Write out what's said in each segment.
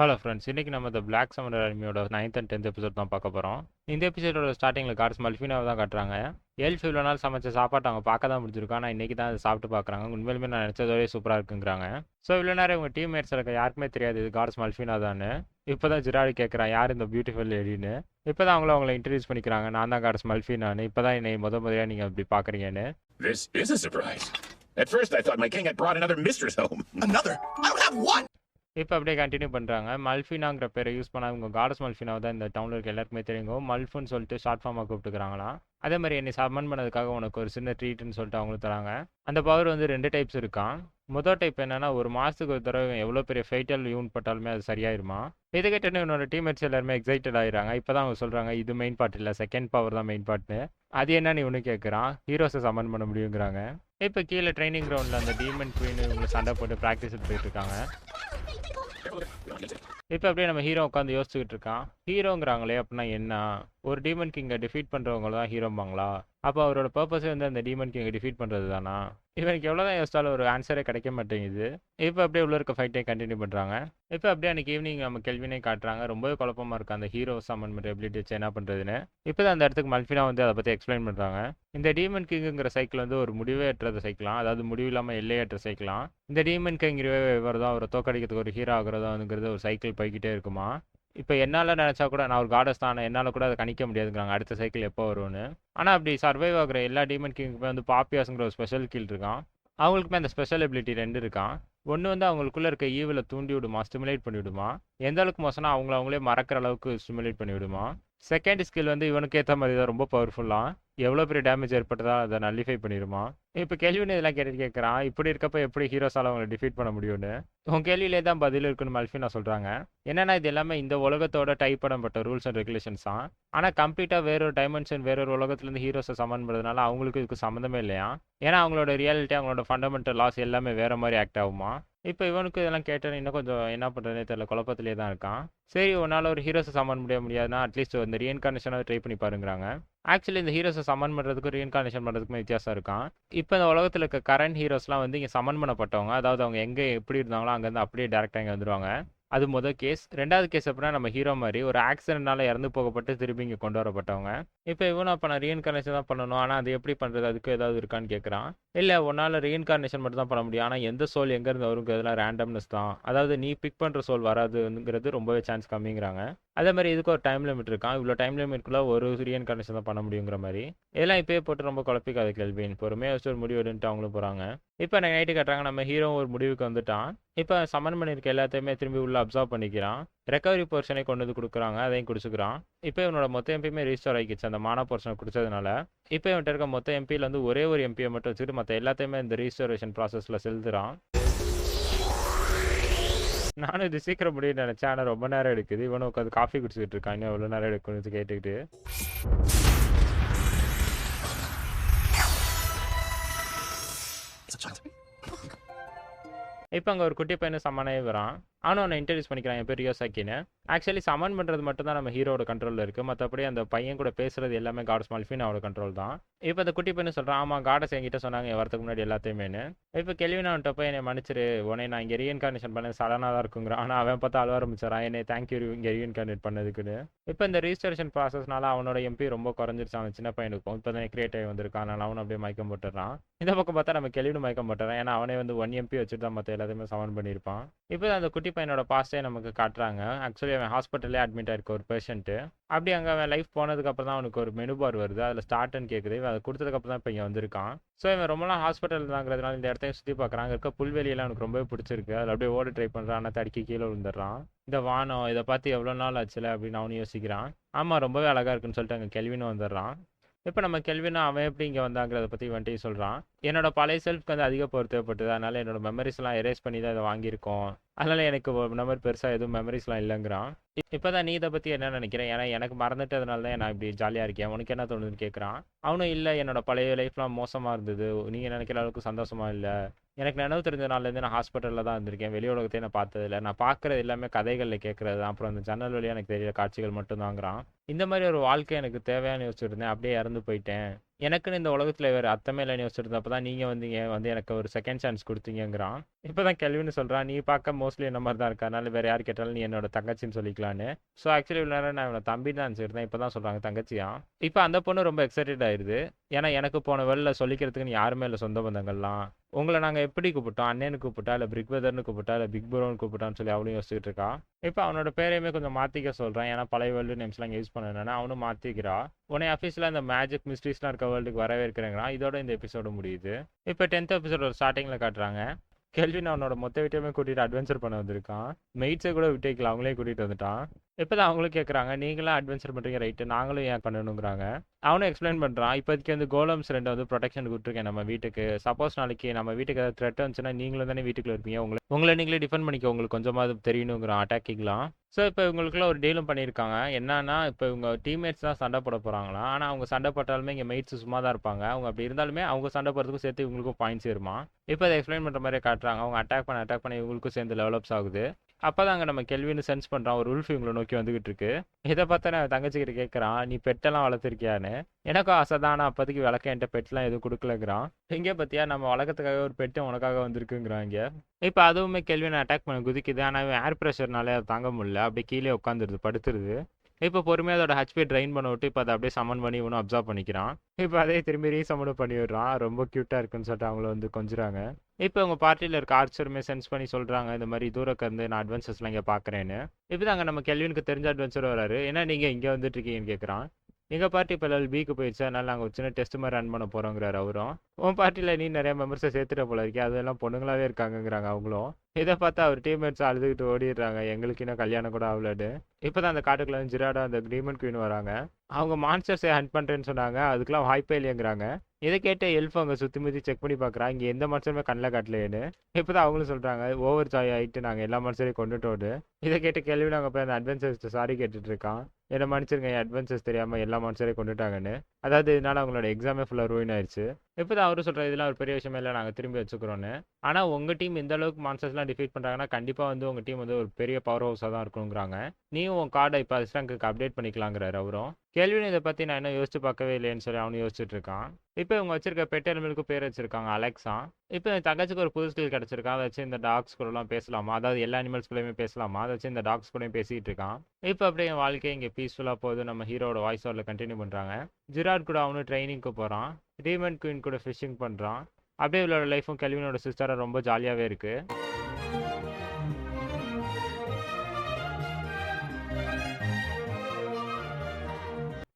Hello friends, இன்னைக்கு நம்ம the black summoner அனிமியோட 9th அண்ட் 10th எபிசோட் தான் பார்க்க போகிறோம். இந்த எபிசோடோட ஸ்டார்டிங்கில் கார்ட்ஸ் மல்ஃபினாவை தான் காட்டுறாங்க. எல்ஃப் இவ்வளோ நாள் சமைச்ச சாப்பாட்டை அவங்க பார்க்க தான் முடிஞ்சிருக்கோம். ஆனால் இன்றைக்கி தான் அதை சாப்பிட்டு பார்க்குறாங்க. உண்மையிலுமே நான் நினச்சதோடய சூப்பராக இருக்குங்கிறாங்க. ஸோ இவ்வளோ நேரம் இவங்க டீம்மேட்ஸ் இருக்க யாருக்குமே தெரியாது இது கார்ட்ஸ் மல்ஃபினா தான்னு. இப்போ தான் ஜிராடி கேட்குறான் யார் இந்த பியூட்டிஃபுல் லேடின்னு. இப்போ தான் அவங்கள இன்ட்ரடியூஸ் பண்ணிக்கிறாங்க. நான் தான் கார்ட்ஸ் மல்ஃபினான்னு. இப்போ தான் என்னை முறையாக நீங்கள் அப்படி பார்க்குறீங்கன்னு. This is a surprise. At first I thought my king had brought another mistress home. Another? I don't have one! இப்போ அப்படியே கண்டினியூ பண்ணுறாங்க. மல்ஃபினாங்கிற பேரை யூஸ் பண்ணால் இவங்க காடஸ் மல்ஃபினாவை தான் இந்த டவுனில் இருக்க எல்லாருக்குமே தெரியுங்க. மல்ஃபுன்னு சொல்லிட்டு ஷார்ட் ஃபார்மாக கூப்பிட்டுக்கிறாங்களாம். அதே மாதிரி என்னை சம்மன் பண்ணதுக்காக உனக்கு ஒரு சின்ன ட்ரீட்னு சொல்லிட்டு அவங்களும் தராங்க. அந்த பவர் வந்து 2 டைப்ஸ் இருக்கான். முதல் டைப் என்னன்னா, ஒரு மாதத்துக்கு ஒரு தடவை எவ்வளோ பெரிய ஃபைட்டல் யூன் பட்டாலுமே அது சரியாயிருமா. இதை கேட்டோன்னு என்னோட டீம்மேட்ஸ் எல்லாருமே எக்ஸைட்டட் ஆகிறாங்க. இப்போ தான் அவங்க சொல்கிறாங்க இது மெயின் பார்ட் இல்லை, செகண்ட் பவர் தான் மெயின் பார்ட்னு. அது என்னன்னு இவனு கேட்குறான். ஹீரோஸை சம்மன் பண்ண முடியுங்கிறாங்க. இப்போ கீழே ட்ரைனிங் கிரவுண்டில் அந்த டீமன் குயின் இவங்க சண்டை போட்டு ப்ராக்டிஸ் எடுத்துக்கிட்டு இருக்காங்க. இப்போ அப்படியே நம்ம ஹீரோ உட்காந்து யோசிச்சுக்கிட்டு இருக்கான். ஹீரோங்கிறாங்களே அப்படின்னா என்ன? ஒரு டீமன் கிங்கை டிஃபீட் பண்ணுறவங்கள தான் ஹீரோம்பாங்களா? அப்போ அவரோட பர்பஸே வந்து அந்த டீமன் கிங்கை டிஃபீட் பண்ணுறது தானா? இவனுக்கு எவ்வளோ தான் யோசிச்சாலும் ஒரு ஆன்சரே கிடைக்க மாட்டேங்குது. இப்போ அப்படியே உள்ள இருக்க ஃபைட்டை கண்டினியூ பண்ணுறாங்க. இப்போ அப்படியே அன்றைக்கி ஈவினிங் நம்ம கெல்வினே காட்டுறாங்க. ரொம்பவே குழப்பமாக இருக்குது அந்த ஹீரோ சம்மன் பண்ணுற எபிலிட்டி வச்சு என்ன பண்ணுறதுன்னு. இப்போ தான் அந்த இடத்துக்கு மல்ஃபினா வந்து அதை பற்றி எக்ஸ்பிளைன் பண்ணுறாங்க. இந்த டீமன் கிங்குங்கிற சைக்கிள் வந்து ஒரு முடிவே ஏற்றது சைக்கிளாம், அதாவது முடிவு இல்லாமல் எல்லையற்ற சைக்கிளாம். இந்த டீமன் கிங்கிறவே வரதும் அவரை தோக்கடிக்கிறதுக்கு ஒரு ஹீரோ ஆகிறதாங்கிறது ஒரு சைக்கிள் போய்கிட்டே இருக்குமா. இப்போ என்னால் நினச்சா கூட நான் ஒரு காடஸ் தான், என்னால் கூட அதை கணிக்க முடியாதுங்கிறாங்க அடுத்த சைக்கிள் எப்போ வரும்னு. ஆனால் அப்படி சர்வைவ் ஆகிற எல்லா டீமன் கிங்குமே வந்து பாப்பியாஸுங்கிற ஒரு ஸ்பெஷல் கீழ் இருக்கான். அவங்களுக்குமே அந்த ஸ்பெஷல் எபிலிட்டி 2 இருக்கான். ஒன்று வந்து அவங்களுக்குள்ளே இருக்க ஈவில் தூண்டி விடுமா, ஸ்டிமுலேட் பண்ணி விடுமா. எந்த அளவுக்கு மோசம்னா அவங்களே மறக்கிற அளவுக்கு ஸ்டிமுலேட் பண்ணி விடுமா. செகண்ட் ஸ்கில் வந்து இவனுக்கு ஏற்ற மாதிரி தான் ரொம்ப பவர்ஃபுல்லாக எவ்வளோ பெரிய டேமேஜ் ஏற்பட்டதா அதை நல்லிஃபை பண்ணிடுமா. இப்போ கேள்வின்னு இதெல்லாம் கேட்குறான். இப்படி இருக்கப்போ எப்படி ஹீரோஸால் அவங்களை டிஃபீட் பண்ண முடியும்னு. உன் கேள்வியிலே தான் பதில் இருக்குன்னு மல்ஃபினா சொல்கிறாங்க. என்னன்னா இது எல்லாமே இந்த உலகத்தோட டைப் பண்ணப்பட்ட ரூல்ஸ் அண்ட் ரெகுலேஷன்ஸ் தான். ஆனால் கம்ப்ளீட்டாக வேறொரு டைமென்ஷன் வேறொரு உலகத்துலேருந்து ஹீரோஸை சம்மன் பண்ணுறதுனால அவங்களுக்கு இதுக்கு சம்மந்தமே இல்லையா. ஏன்னா அவங்களோட ரியாலிட்டி அவங்களோட ஃபண்டமெண்டல் லாஸ் எல்லாமே வேறு மாதிரி ஆக்ட் ஆகுமா. இப்போ இவனுக்கு இதெல்லாம் கேட்டேன்னு இன்னும் கொஞ்சம் என்ன பண்ணுறதுனே தெரியல, குழப்பத்திலே தான் இருக்கான். சரி, உன்னால் ஒரு ஹீரோஸை சம்மன் முடியாதுன்னா அட்லீஸ்ட் இந்த ரீஎன்கார்னேஷனாக ட்ரை பண்ணி பாருங்கிறாங்க. ஆக்சுவலி இந்த ஹீரோஸை சம்மன் பண்ணுறதுக்கும் ரீஎன்கார்னேஷன் பண்ணுறதுக்குமே வித்தியாசம் இருக்கான். இப்போ இந்த உலகத்தில் இருக்க கரண்ட் ஹீரோஸ்லாம் வந்து இங்கே சம்மன் பண்ணப்பட்டவங்க, அதாவது அவங்க எங்கே எப்படி இருந்தாங்களோ அங்கேருந்து அப்படியே டேரெக்டாக இங்கே வந்துடுவாங்க. அது முதல் கேஸ். 2வது கேஸ் அப்படின்னா நம்ம ஹீரோ மாதிரி ஒரு ஆக்சிடென்ட்னால இறந்து போகப்பட்டு திரும்பி இங்கே கொண்டு வரப்பட்டவங்க. இப்போ இவனும் அப்போ நான் ரீஎன்கார்னேஷன் தான் பண்ணணும், ஆனால் அது எப்படி பண்ணுறது, அதுக்கு ஏதாவது இருக்கான்னு கேட்குறான். இல்லை, உன்னால் ரீஎன்கார்னேஷன் மட்டும் தான் பண்ண முடியும், ஆனால் எந்த சோல் எங்கேருந்து வருங்கிறதுலாம் ரேண்டம்னஸ் தான், அதாவது நீ பிக் பண்ணுற சோல் வராதுங்கிறது ரொம்பவே சான்ஸ் கம்மிங்கிறாங்க. அதே மாதிரி இதுக்கு ஒரு டைம் லிமிட் இருக்கான். இவ்வளோ டைம் லிமிட்குள்ளே ஒரு ரீஎன்கார்னேஷன் தான் பண்ண முடியுங்கிற மாதிரி. இதெல்லாம் இப்போயே போட்டு ரொம்ப குழப்பிக்காத கேள்வின் பொறுமையாக வச்சு ஒரு முடிவு எடுன்ட்டு அவங்களும் போகிறாங்க. இப்போ எனக்கு நைட்டு கட்டுறாங்க. நம்ம ஹீரோ ஒரு முடிவுக்கு வந்துட்டான். இப்போ சம்மன் பண்ணியிருக்க எல்லாத்தையுமே திரும்பி உள்ள அப்சர்வ் பண்ணிக்கிறான். ரெக்கவரி போர்ஷனை கொண்டு வந்து கொடுக்குறாங்க, அதையும் குடிச்சுக்கிறான். இப்போ இவனோட மொத்த எம்பியுமே ரீஸ்டோர் ஆகிக்கிச்சு அந்த மானா போர்ஷனை குடிச்சதுனால. இப்போ இவன்கிட்ட இருக்க மொத்த எம்பியில் வந்து ஒரே ஒரு எம்பியை மட்டும் வச்சுட்டு மற்ற எல்லாத்தையுமே இந்த ரீஸ்டோரேஷன் ப்ராசஸில் செலுத்துறான். நானும் இது சீக்கிரம் முடியும்னு நினச்சேன், ஆனால் ரொம்ப நேரம் எடுக்குது. இவனும் உட்காந்து காஃபி குடிச்சிக்கிட்டு இருக்கான். இன்னும் எவ்வளோ நேரம் எடுக்குன்னு கேட்டுக்கிட்டு. இப்போ அங்கே ஒரு குட்டி பையனு சம்மனே வரான். ஆனால் அவனை இன்ட்ரடியூஸ் பண்ணிக்கிறான், என் பேர் ரியோசாக்கின்னு. ஆக்சுவலி சம்மன் பண்ணுறது மட்டும் தான் நம்ம ஹீரோட கண்ட்ரோலில் இருக்குது. மற்றபடி அந்த பையன் கூட பேசுகிறது எல்லாமே காடஸ் மல்ஃபினாவோட கண்ட்ரோல் தான். இப்போ அந்த குட்டி பையனு சொல்கிறான், ஆமாம் காடஸ் என்கிட்ட சொன்னாங்க என் வரதுக்கு முன்னாடி எல்லாத்தையுமேனு. இப்போ கேள்வினா அவன்கிட்ட போய் என்னை மன்னிச்சிரு, உடனே நான் இங்கே ரீஎன்கார்னேஷன் பண்ண சடனாக தான் இருக்குங்கிறான். ஆனால் அவன் பார்த்தா அழுவ ஆரம்பிச்சிடறான், என்னை தேங்க்யூ இங்கே ரீஎன்கார்னேட் பண்ணதுக்குன்னு. இப்போ இந்த ரீஸ்டோரேஷன் ப்ராசஸ்னால அவனோட எம்பி ரொம்ப குறைஞ்சிருச்சு அவன் சின்ன பையனுக்கும். இப்போ தான் கிரியேட் ஆகி வந்திருக்கான். ஆனால் அவனும் அப்படியே மயக்கம் போட்டுறான். இந்த பக்கம் பார்த்தா நம்ம கேள்வினு மயக்கம் போட்டுறான். ஏன்னா அவனே வந்து 1 MP வச்சுட்டு தான் மற்ற எல்லாத்தையுமே சமன் பண்ணியிருப்பான். இப்போ அந்த குட்டி பையனோட பாஸ்ட்டே நமக்கு காட்டுறாங்க. ஆக்சுவலி அவன் ஹாஸ்பிட்டலே அட்மிட் ஆயிருக்க ஒரு பேஷண்ட்டு. அப்படி அங்கே அவன் லைஃப் போனதுக்கப்புறம் தான் அவனுக்கு ஒரு மெனு பார் வருது, அதில் ஸ்டார்ட்னு கேட்குது. அதை கொடுத்ததுக்கப்புறம் தான் இப்போ இங்கே வந்திருக்கான். ஸோ இவன் ரொம்ப நாள் ஹாஸ்பிட்டல் தாங்கிறதுனால இந்த இடத்தையும் சுற்றி பார்க்குறாங்க. இருக்க புல்வெளியெல்லாம் அவனுக்கு ரொம்பவே பிடிச்சிருக்கு. அதில் அப்படியே ஓட ட்ரை பண்ணுறான், ஆனால் தடுக்கி கீழே விழுந்துடுறான். இந்த வானம் இதை பார்த்து எவ்வளோ நாள் ஆச்சுல அப்படின்னு அவனு யோசிக்கிறான். ஆமாம், ரொம்பவே அழகாக இருக்குன்னு சொல்லிட்டு அங்கே கெல்வினும் வந்துடுறான். இப்போ நம்ம கெல்வினா அவன் எப்படி இங்கே வந்தாங்கிறத பற்றி வந்துட்டு சொல்கிறான். என்னோட பழைய செல்ஃப்க்கு வந்து அதிக பவர் தேவைப்பட்டது, அதனால் என்னோட மெமரிஸ்லாம் எரேஸ் பண்ணி தான் இதை வாங்கியிருக்கோம். அதனால் எனக்கு நம்பர் பெருசாக எதுவும் மெமரிஸ்லாம் இல்லைங்கிறான். இப்போ தான் நீ இதை பற்றி என்ன நினைக்கிறேன், ஏன்னா எனக்கு மறந்துட்டதுனால தான் நான் இப்படி ஜாலியாக இருக்கேன், உனக்கு என்ன தோணுதுன்னு கேட்குறான். அவனும் இல்லை, என்னோட பழைய லைஃப்லாம் மோசமாக இருந்தது, நீங்கள் நினைக்கிற அளவுக்கு சந்தோஷமாக இல்லை. எனக்கு நினைவு தெரிஞ்ச நாள்லேருந்து நான் ஹாஸ்பிட்டலில் தான் இருந்திருக்கேன், வெளி உலகத்தையும் நான் பார்த்ததில்ல. நான் பார்க்குறது எல்லாமே கதைகளில் கேட்குறது தான், அப்புறம் அந்த ஜன்னல் வழியாக எனக்கு தெரியல காட்சிகள் மட்டும்தாங்கிறான். இந்த மாதிரி ஒரு வாழ்க்கை எனக்கு தேவையான்னு யோசிச்சிருந்தேன். அப்படியே இறந்து போயிட்டேன். எனக்குன்னு இந்த உலகத்துல வேற அர்த்தமே இல்லைன்னு யோசிச்சிருந்தப்ப தான் நீங்க வந்தீங்க. வந்து எனக்கு ஒரு செகண்ட் சான்ஸ் குடுத்தீங்கங்கிறான். இப்பதான் கெல்வின் சொல்றான், "நீ பார்க்க மோஸ்ட்லி என்ன மாரி தான் இருக்க. அதனால வேற யார் கேட்டாலும் நீ என்னோட தங்கச்சின்னு சொல்லிக்கலான்னு." ஸோ ஆக்சுவலி இவ்வளோ நேரம் நான் இவன தம்பின்னு தான் நினச்சிருந்தேன். இப்ப தான் சொல்றாங்க தங்கச்சியாம். இப்ப அந்த பொண்ணு ரொம்ப எக்ஸைட்டட் ஆயிருது. ஏன்னா எனக்கு போன வேளைல சொல்லிக்கிறதுக்குன்னு யாருமே இல்ல சொந்த பந்தங்கள்லாம். உங்கள நாங்க எப்படி கூப்பிட்டோம்? அண்ணேன்னு கூப்பிட்டா, இல்ல பிக் பிரதர்ன்னு கூப்பிட்டா, இல்ல பிக் ப்ரோன்னு கூப்பிட்டான்னு சொல்லி அவளும் யோசிச்சுட்டு இருக்கா. இப்ப அவனோட பேரையுமே கொஞ்சம் மாத்திக்க சொல்றான். ஏன்னா பழைய வேர்ல்டு நேம்ஸ்லாம் இங்க யூஸ் பண்ணணும்னு அவனும் மாத்திக்கிறா. உன்னை ஆஃபீஸில் இந்த மேஜிக் மிஸ்ட்ரீஸ்லாம் இருக்க வேர்ல்டுக்கு வரவேற்கிறேங்கிறான். இதோட இந்த எபிசோடு முடியுது. இப்போ 10th எபிசோட ஸ்டார்டிங்கில் காட்டுறாங்க. கெல்வின் அவனோட மொத்த வீட்டையுமே கூட்டிட்டு அட்வென்ச்சர் பண்ண வந்திருக்கான். மெய்ட்ஸை கூட விட்டு வைக்கல, அவங்களே கூட்டிட்டு வந்துட்டான். இப்போதான் அவங்களும் கேட்குறாங்க, நீங்களாம் அட்வென்ச்சர் பண்ணுறீங்க ரைட்டு, நாங்களும் ஏன் பண்ணணுங்கிறாங்க. அவனும் எக்ஸ்பிளைன் பண்ணுறான், இப்போதைக்கு வந்து கோலம்ஸ் 2 வந்து ப்ரொடெக்ஷன் கொடுத்துருக்கேன் நம்ம வீட்டுக்கு. சப்போஸ் நாளைக்கு நம்ம வீட்டுக்கு ஏதாவது த்ரெட் வந்துச்சுன்னா நீங்களும் தானே வீட்டுக்குள்ள இருப்பீங்க, உங்களை நீங்களே டிஃபெண்ட் பண்ணிக்க உங்களுக்கு கொஞ்சமாவது தெரியணுங்கிறான் அட்டாக்கிங்லாம். ஸோ இப்போ இவங்களுக்குள்ள ஒரு டீலும் பண்ணியிருக்காங்க. என்னன்னா இப்போ இவங்க டீம்மேட்ஸ் தான் சண்டை போட போகிறாங்களாம். ஆனால் அவங்க சண்டை போட்டாலுமே இங்கே மெய்ட்ஸ் சும்மா தான் இருப்பாங்க. அவங்க அப்படி இருந்தாலுமே அவங்க சண்டை போடுறதுக்கும் சேர்த்து இவங்களுக்கும் பாயிண்ட்ஸ் ஏறுமா. இப்போ அதை எக்ஸ்பிளைன் பண்ணுற மாதிரியே காட்டுறாங்க. அவங்க அட்டாக் பண்ண இவங்களுக்கும் சேர்ந்து டெவலப்ஸ் ஆகுது. அப்போதாங்க நம்ம கெல்வின்னு சென்ஸ் பண்ணுறான், ஒரு உல்ஃப் இவங்களை நோக்கி வந்துகிட்டு இருக்கு. இதை பார்த்தா நான் தங்கச்சிக்கிட்ட கேட்குறான், நீ பெட்டெல்லாம் வளர்த்துருக்கியான்னு. எனக்கும் ஆசை தான், ஆனால் அப்போதைக்கு விளக்க என்கிட்ட பெட்லாம் எதுவும் கொடுக்கலங்கிறான். இங்கே பார்த்தியா நம்ம வளர்க்கறதுக்காக ஒரு பெட்டு உனக்காக வந்திருக்குங்கிறாங்க. இப்போ அதுவுமே கெல்வினை அட்டாக் பண்ண குதிக்குது. ஆனால் இவன் ஏர் ப்ரெஷர்னாலே அதை தாங்க முடியல, அப்படியே கீழே உட்காந்துருது, படுத்துருது. இப்போ பொறுமையாக அதோட ஹெச்பி ட்ரைன் பண்ண விட்டு இப்போ அதை அப்படியே சமன் பண்ணி இவனும் அப்சர்வ் பண்ணிக்கிறான். இப்போ அதே திரும்பி ரீசமனும் பண்ணி விடுறான். ரொம்ப க்யூட்டாக இருக்குன்னு சொல்லிட்டு அவங்கள வந்து கொஞ்சுறாங்க. இப்போ உங்கள் பார்ட்டியில் இருக்க ஆர்ச்சருமே சென்ஸ் பண்ணி சொல்கிறாங்க, இந்த மாதிரி தூரக்க இருந்து நான் அட்வென்ச்சர்ஸ்லாம் இங்கே பார்க்குறேன்னு. இப்போ தாங்க நம்ம கெல்வினுக்கு தெரிஞ்ச அட்வென்ச்சர் வராரு. ஏன்னா நீங்கள் இங்கே வந்துட்டு இருக்கீங்கன்னு கேட்குறான். எங்கள் பார்ட்டி இப்போ லெவல் பிக்கு போயிடுச்சு, அதனால நாங்கள் ஒரு சின்ன டெஸ்ட் மாதிரி ரன் பண்ண போகிறோங்கிறாரு அவரும். உன் பார்ட்டியில் நீ நிறைய மெம்பர்ஸை சேர்த்துட்ட போல இருக்கே, அதெல்லாம் பொண்ணுங்களாவே இருக்காங்கங்கிறாங்க அவங்களும். இதை பார்த்தா அவர் டீம்மேட்ஸ் அழுதுகிட்டு ஓடிடுறாங்க, எங்களுக்கு இன்னும் கல்யாணம் கூட ஆகலன்னு. இப்போ தான் அந்த காட்டுக்குள்ள ஜிராடா அந்த டீமன் குயின் வராங்க. அவங்க மான்ஸ்டர்ஸை ஹண்ட் பண்ணுறேன்னு சொன்னாங்க, அதுக்கெல்லாம் வாய்ப்பே இல்லைங்கிறாங்க. இதை கேட்ட எல்ஃப் அவங்க சுற்றி முற்றி செக் பண்ணி பார்க்குறாங்க, இங்கே எந்த மனுஷனுமே கண்ணில் காட்டலையேன்னு. இப்போ தான் அவங்களும் சொல்கிறாங்க, ஓவர் ஜாய் ஆகிட்டு நாங்கள் எல்லா மனுஷரையும் கொண்டுட்டோடு. இதை கேட்ட கேள்வி நாங்கள் போய் அந்த அட்வென்ச்சர்ஸ் சாரி கேட்டுட்டு இருக்கான். என்ன மன்னிச்சிருங்க, என் அட்வென்ச்சர்ஸ் தெரியாமல் எல்லா மனுஷரையும் கொண்டுட்டாங்கன்னு. அதாவது இதனால அவங்களோட எக்ஸாமே ஃபுல்லாக ரூயின் ஆயிடுச்சு. இப்போ தான் அவரும் சொல்கிறார், இதெல்லாம் ஒரு பெரிய விஷயமே இல்லை, நாங்கள் திரும்பி வச்சுக்கிறோன்னு. ஆனால் உங்கள் டீம் எந்த அளவுக்கு மான்ஸ்டர்ஸ்லாம் டிஃபீட் பண்ணுறாங்கன்னா கண்டிப்பாக வந்து உங்கள் டீம் வந்து ஒரு பெரிய பவர் ஹவுஸாக தான் இருக்கணுங்கிறாங்க. நீயும் உன் கார்டை இப்போ அசிஸ்டன்ட்க்கு அப்டேட் பண்ணிக்கலாங்கிறாரு அவரும். கேள்வின்னு இதை பற்றி நான் இன்னும் யோசிச்சு பார்க்கவே இல்லைன்னு சொல்லி அவனு யோசிச்சுட்டு இருக்கான். இப்போ இவங்க வச்சிருக்க பெட் அனிமலுக்கு பேர் வச்சிருக்காங்க அலெக்ஸா. இப்போ என் தங்கச்சிக்கு ஒரு புது ஸ்கில் கிடச்சிருக்கா, அதை வச்சு இந்த டாக்ஸ் கூடலாம் பேசலாமா, அதாவது எல்லா அனிமல்ஸ் கூடயுமே பேசலாமா, அதை வச்சு இந்த டாக்ஸ் கூடயும் பேசிகிட்டு இருக்கான். இப்போ அப்படியே என் வாழ்க்கை இங்கே பீஸ்ஃபுல்லாக போகுது. நம்ம ஹீரோட வாய்ஸ் ஓவரில் கண்டினியூ பண்ணுறாங்க. ஜிராட் கூட அவனு ட்ரைனிங்க்கு போகிறான். டீமன் குயின் கூட ஃபிஷிங் பண்ணுறான். அப்படியே இவளோட லைஃப்பும் கெல்வினோட சிஸ்டராக ரொம்ப ஜாலியாகவே இருக்குது.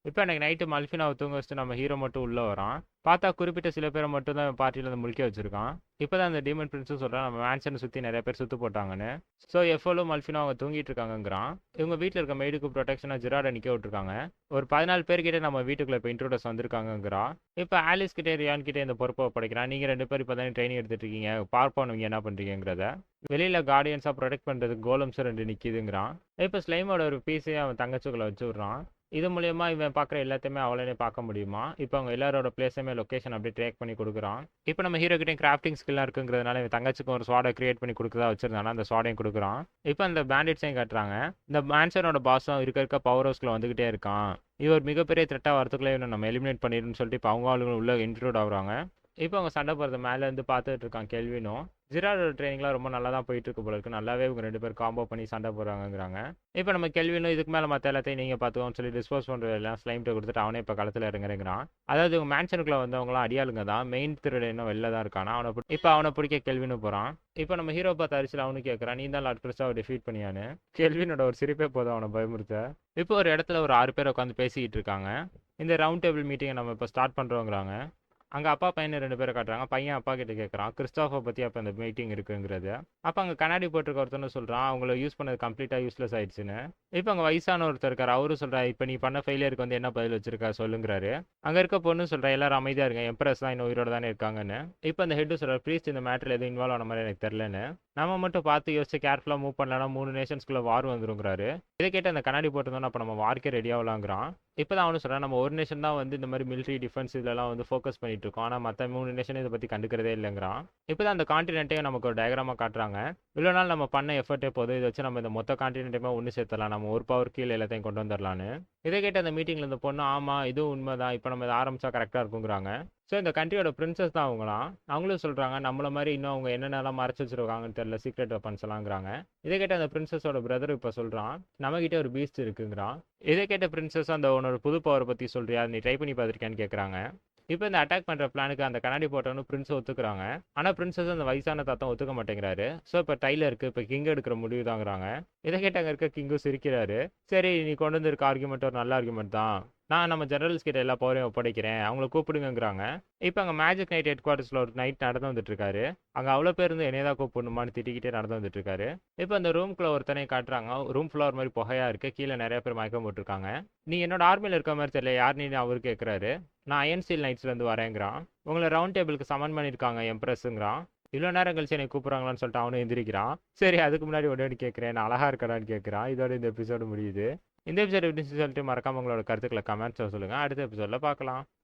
இப்போ எனக்கு நைட்டு மல்ஃபினாவை தூங்க வச்சுட்டு நம்ம ஹீரோ மட்டும் உள்ளே வரான். பார்த்தா குறிப்பிட்ட சில பேரை மட்டும் தான் பார்ட்டியில் வந்து முழிக்க வச்சிருக்கான். இப்போ தான் அந்த டீமன் பிரின்ஸும் சொல்கிறான், நம்ம மேன்ஷனை சுற்றி நிறைய பேர் சுற்று போட்டாங்கன்னு. ஸோ எஃப்ஓலும் மல்ஃபினா அவங்க தூங்கிட்டு இருக்காங்கங்கிறான். இவங்க வீட்டில் இருக்க மெய்டுக்கு ப்ரொடெக்ஷனாக ஜிராடை நிற்க விட்டுருக்காங்க. ஒரு 14 பேர்கிட்ட நம்ம வீட்டுக்குள்ளே இப்போ இன்ட்ரோடஸ் வந்திருக்காங்கங்கிறான். இப்போ ஆலிஸ் கிட்டே ரியான் கிட்டே இந்த பொறுப்பை ஒப்படைக்கிறான். நீங்கள் 2 பேர் இப்போ தானே ட்ரைனிங் எடுத்துகிட்டு இருக்கீங்க, பார்ப்போம் நீங்கள் என்ன பண்ணுறீங்கிறத. வெளியில் கார்டியன்ஸாக ப்ரொடெக்ட் பண்ணுறதுக்கு கோலம்ஸும் 2 நிற்கிதுங்கிறான். இப்போ ஸ்லைமோட ஒரு பீஸையும் அவன் தங்கச்சிக்குள்ளே வச்சு விட்றான். இது மூலயமா இவன் பார்க்குற எல்லாத்தையுமே அவளே பார்க்க முடியுமா. இப்போ அவங்க எல்லாரோட பிளேஸுமே லொக்கேஷன் அப்படியே ட்ராக் பண்ணி கொடுக்குறான். இப்போ நம்ம ஹீரோ கிட்டே கிராஃப்டிங் ஸ்கில்லாம் இருக்குங்கிறதுனால இவன் தங்கச்சிக்கு ஒரு ஸ்வாடை கிரியேட் பண்ணி கொடுக்குறதா வச்சிருந்தானா அந்த ஸ்வாடையும் கொடுக்குறான். இப்போ அந்த பேண்டிட்ஸையும் காட்டுறாங்க. இந்த மேன்ஷனோட பாஸும் இருக்க பவர் ஹவுஸ்க்குள்ள வந்துகிட்டே இருக்கான். இவர் மிகப்பெரிய த்ரெட்டாக வரத்துக்குள்ளே இவனை நம்ம எலிமினேட் பண்ணிடுன்னு சொல்லிட்டு இப்போ அவங்க ஆளுங்களும் உள்ள இன்க்ளூட் ஆகுறாங்க. இப்போ அவங்க சண்டை போகிறது மேலே இருந்து பார்த்துட்டு இருக்கான் கெல்வினும். ஜிராடோட ட்ரைனிங்லாம் ரொம்ப நல்லா தான் போயிட்டு இருக்கு போல இருக்கு. நல்லாவே இவங்க 2 பேர் காம்போ பண்ணி சண்டை போடுறாங்கிறாங்க. இப்போ நம்ம கெல்வினும் இதுக்கு மேலே மற்ற எல்லாத்தையும் நீங்கள் பார்த்துக்கோன்னு சொல்லி டிஸ்போஸ் பண்ணுற எல்லாம் ஸ்லைம்கிட்ட கொடுத்துட்டு அவனே இப்போ களத்தில் இறங்குறான். அதாவது இவங்க மேன்ஷனுக்குள்ள வந்தவங்களாம் அடியாளுங்க தான், மெயின் திருட இன்னும் வெளில தான் இருக்கானா. அவனை பிடிக்க கெல்வினு போகிறான். இப்போ நம்ம ஹீரோ பார்த்து அரிசியில் அவனு கேட்குறான், நீ தான் லார்ட் கிறிஸ்டாவை டிஃபீட் பண்ணியான்னு. கெல்வினோட ஒரு சிரிப்பே போதும் அவனை பயமுறுத்த. இப்போ ஒரு இடத்துல ஒரு 6 பேர் உட்காந்து பேசிக்கிட்டு இருக்காங்க. இந்த ரவுண்ட் டேபிள் மீட்டிங்கை நம்ம இப்போ ஸ்டார்ட் பண்ணுறோங்கிறாங்க. அங்கே அப்பா பையனை 2 பேரை காட்டுறாங்க. பையன் அப்பா கிட்ட கேட்குறான் கிறிஸ்டாஃபை பற்றி அப்போ அந்த மீட்டிங் இருக்குங்கிறது. அப்போ அங்கே கண்ணாடி போட்டிருக்க ஒருத்தன்னு சொல்கிறான், அவங்கள யூஸ் பண்ணது கம்ப்ளீட்டாக யூஸ்லெஸ் ஆயிடுச்சுன்னு. இப்போ அங்கே வயசான ஒருத்தர் இருக்கார். அவரும் சொல்கிறார், இப்போ நீ பண்ண ஃபெயிலியருக்கு வந்து என்ன பதில் வச்சிருக்கா சொல்லுங்கிறாரு. அங்கே இருக்க பொண்ணு சொல்கிறா, எல்லாரும் அமைதியாக இருங்க, எம்ப்ரஸ் தான் இன்னும் உயிரோடு தானே இருக்காங்கன்னு. இப்போ அந்த ஹெட்டு சொல்கிறார், ப்ளீஸ் இந்த மேட்டரில் எதுவும் இன்வால்வ் ஆன மாதிரி எனக்கு தெரிலன்னு. நம்ம மட்டும் பார்த்து யோசிச்சு கேர்ஃபுல்லாக மூவ் பண்ணலன்னா 3 நேஷன்ஸ்குள்ளே வார் வந்துருங்கிறாரு. இதை கேட்டு அந்த கண்ணாடி போட்டிருந்தோன்னா அப்போ நம்ம வார்க்கே ரெடி ஆகலாங்கிறான். இப்போ தான் அவனு சொல்கிறான், நம்ம ஒரு நேஷன் தான் வந்து இந்த மாதிரி மிலிட்ரி டிஃபென்ஸ் இதெல்லாம் வந்து ஃபோக்கஸ் பண்ணிட்டு இருக்கோம், ஆனால் மற்ற 3 நேஷன் இதை பற்றி கண்டுக்கிறதே இல்லைங்கிறான். இப்போ தான் அந்த கான்டினென்ட்டே நமக்கு ஒரு டயக்ராமாக காட்டுறாங்க. இவ்வளோ நாள் நம்ம பண்ண எஃபர்ட்டே போதும், இதை வச்சு நம்ம இந்த மொத்த கான்டினென்ட்டையுமே ஒன்று சேர்த்தலாம், நம்ம ஒரு பவர் கீழே எல்லாத்தையும் கொண்டு வந்துடலான்னு. இதை கேட்ட அந்த மீட்டிங்கில் இந்த பொண்ணு ஆமாம் இதுவும் உண்மைதான், இப்போ நம்ம இதை ஆரம்பித்தா கரெக்டாக இருக்குங்கிறாங்க. ஸோ இந்த கண்ட்ரியோட பிரின்சஸ் தான் அவங்களாம். அவங்களும் சொல்கிறாங்க நம்மள மாதிரி இன்னும் அவங்க என்னென்னலாம் மறைச்சி வச்சிருக்காங்கன்னு தெரியல, சீக்ரெட் வெப்பன்ஸ் எல்லாம்ங்கிறாங்க. இதை கேட்ட அந்த பிரின்சஸோட பிரதர் இப்போ சொல்கிறான் நம்மகிட்ட ஒரு பீஸ்ட் இருக்குங்கிறான். இதை கேட்ட பிரின்சஸ் அந்த உன்னோட புது பவரை பற்றி சொல்றியா, நீ ட்ரை பண்ணி பார்த்துருக்கியான்னு கேட்குறாங்க. இப்போ இந்த அட்டாக் பண்ணுற பிளானுக்கு அந்த கண்ணாடி போட்டவனு பிரின்ஸ் ஒத்துக்குறாங்க. ஆனால் பிரின்சஸ் அந்த வயசான தாத்தம் ஒத்துக்க மாட்டேங்கிறாரு. ஸோ இப்போ டைலருக்கு இப்போ கிங் எடுக்கிற முடிவு தாங்கிறாங்க. இதை கேட்டு அங்கே இருக்க கிங்கும் சிரிக்கிறாரு. சரி நீ கொண்டு வந்திருக்க ஆர்குமெண்ட் ஒரு நல்ல ஆர்குமெண்ட் தான், நான் நம்ம ஜெனரல்ஸ் கிட்ட எல்லா பவரையும் ஒப்படைக்கிறேன், அவங்கள கூப்பிடுங்கிறாங்க. இப்போ அங்கே மேஜிக் நைட் ஹெட் குவார்ட்டர்ஸில் ஒரு நைட் நடந்து வந்துட்டு இருக்காரு. அங்கே அவ்வளோ பேர் இருந்து என்னைய தான் கூப்பிடணுமான்னு திட்டிக்கிட்டே நடந்து வந்துட்டு இருக்காரு. இப்போ அந்த ரூம்குள்ளே ஒருத்தனை காட்டுறாங்க. ரூம் ஃபுல்லாக ஒரு மாதிரி புகையா இருக்கு, கீழே நிறைய பேர் மயக்கம் போட்டிருக்காங்க. நீ என்னோட ஆர்மியில் இருக்க மாதிரி தெரியல, யார் நீ அவர் கேட்குறாரு. நான் அயன் ஸ்டீல் நைட்ஸ்லேருந்து வரேங்கிறான். உங்களை ரவுண்ட் டேபிளுக்கு சமன் பண்ணியிருக்காங்க எம்ப்ரஸுங்கிறான். இவ்வளோ நேரம் கழிச்சு என்னை கூப்பிட்றாங்களான்னு சொல்லிட்டு அவனும் எந்திரிக்கிறான். சரி அதுக்கு முன்னாடி ஒன்று கேட்குறேன், நான் அழகா இருக்கடான்னு கேட்குறான். இதோட இந்த எபிசோடு முடியுது. இந்த எபிசோடு எப்படின்னு சொல்லிட்டு மறக்காம உங்களோட கருத்துக்களை கமெண்ட்ஸில் சொல்லுங்கள். அடுத்த எபிசோடில் பார்க்கலாம்.